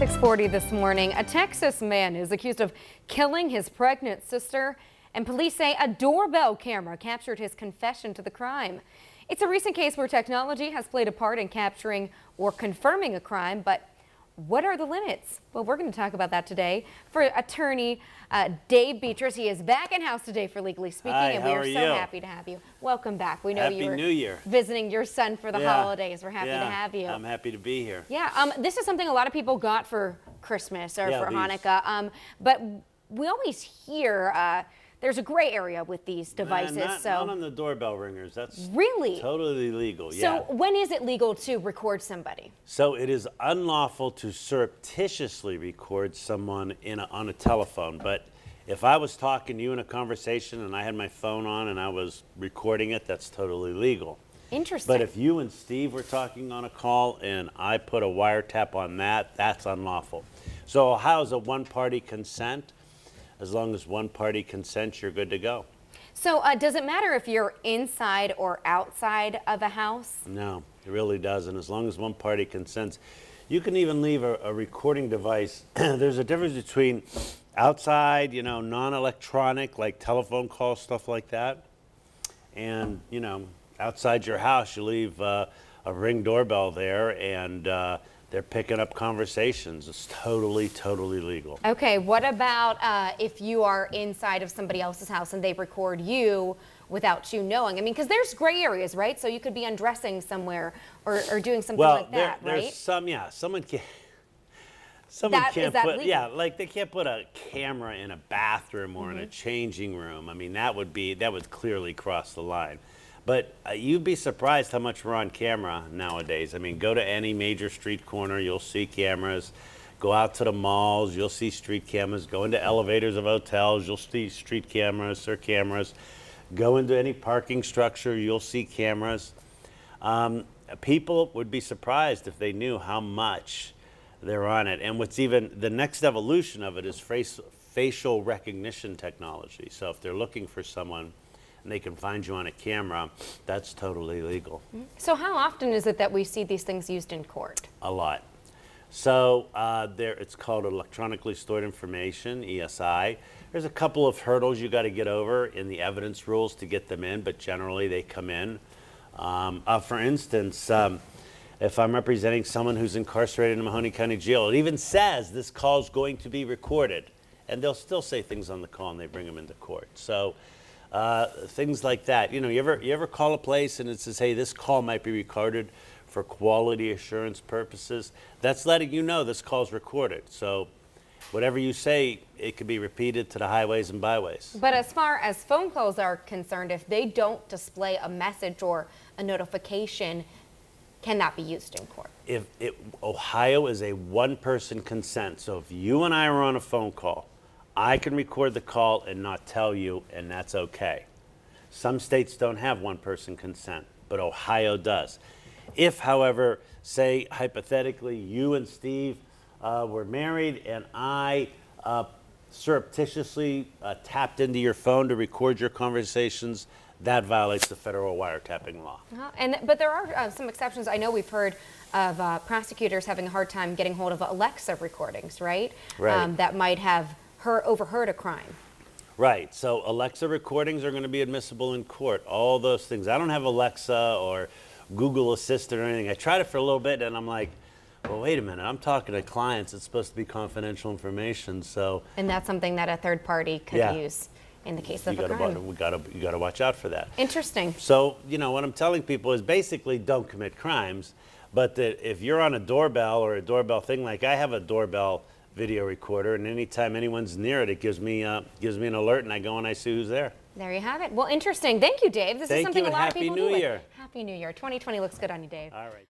6:40 this morning, a Texas man is accused of killing his pregnant sister, and police say a doorbell camera captured his confession to the crime. It's a recent case where technology has played a part in capturing or confirming a crime, but what are the limits? Well, we're going to talk about that today. For attorney Dave Betras, he is back in house today for Legally Speaking, and we are so happy to have you. Welcome back. We know you were visiting your son for the holidays. We're happy to have you. I'm happy to be here. Yeah, this is something a lot of people got for Christmas or for Hanukkah, but we always hear there's a gray area with these devices. Not on the doorbell ringers. That's really totally legal. So when is it legal to record somebody? So it is unlawful to surreptitiously record someone on a telephone. But if I was talking to you in a conversation and I had my phone on and I was recording it, that's totally legal. Interesting. But if you and Steve were talking on a call and I put a wiretap on that, that's unlawful. So Ohio's a one-party consent. As long as one party consents, you're good to go. So does it matter if you're inside or outside of a house? No, it really doesn't. As long as one party consents. You can even leave a recording device. There's a difference between outside, non-electronic, like telephone calls, stuff like that. And, outside your house, you leave a Ring doorbell there and they're picking up conversations. It's totally, totally legal. Okay, what about if you are inside of somebody else's house and they record you without you knowing? I mean, because there's gray areas, right? So you could be undressing somewhere or doing something like that, right? There's someone can't put, legal? like they can't put a camera in a bathroom or in a changing room. I mean, that would clearly cross the line. But you'd be surprised how much we're on camera nowadays. I mean, go to any major street corner, you'll see cameras. Go out to the malls, you'll see street cameras. Go into elevators of hotels, you'll see street cameras or cameras. Go into any parking structure, you'll see cameras. People would be surprised if they knew how much they're on it. And what's even the next evolution of it is facial recognition technology. So if they're looking for someone, and they can find you on a camera, that's totally legal. So how often is it that we see these things used in court? A lot. So it's called electronically stored information, ESI. There's a couple of hurdles you got to get over in the evidence rules to get them in, but generally they come in. For instance, if I'm representing someone who's incarcerated in Mahoney County Jail, it even says this call is going to be recorded, and they'll still say things on the call and they bring them into court. So things like that. You ever call a place and it says, hey, this call might be recorded for quality assurance purposes? That's letting you know this call's recorded. So whatever you say, it could be repeated to the highways and byways. But as far as phone calls are concerned, if they don't display a message or a notification, can that be used in court? Ohio is a one-person consent. So if you and I are on a phone call, I can record the call and not tell you, and that's okay. Some states don't have one-person consent, but Ohio does. If, however, say hypothetically you and Steve were married and I surreptitiously tapped into your phone to record your conversations, that violates the federal wiretapping law. But there are some exceptions. I know we've heard of prosecutors having a hard time getting hold of Alexa recordings, right? Right. That might have overheard a crime. Right. So Alexa recordings are going to be admissible in court. All those things. I don't have Alexa or Google Assistant or anything. I tried it for a little bit and I'm like, well, wait a minute. I'm talking to clients. It's supposed to be confidential information. So. And that's something that a third party could use in the case of a crime. You got to watch out for that. Interesting. So, what I'm telling people is basically don't commit crimes, but that if you're on a doorbell or a doorbell thing, like I have a doorbell video recorder, and anytime anyone's near it, it gives me an alert, and I go and I see who's there. There you have it. Well, interesting. Thank you, Dave. This is something a lot of people do. Happy New Year. Happy New Year. 2020 looks good on you, Dave. All right.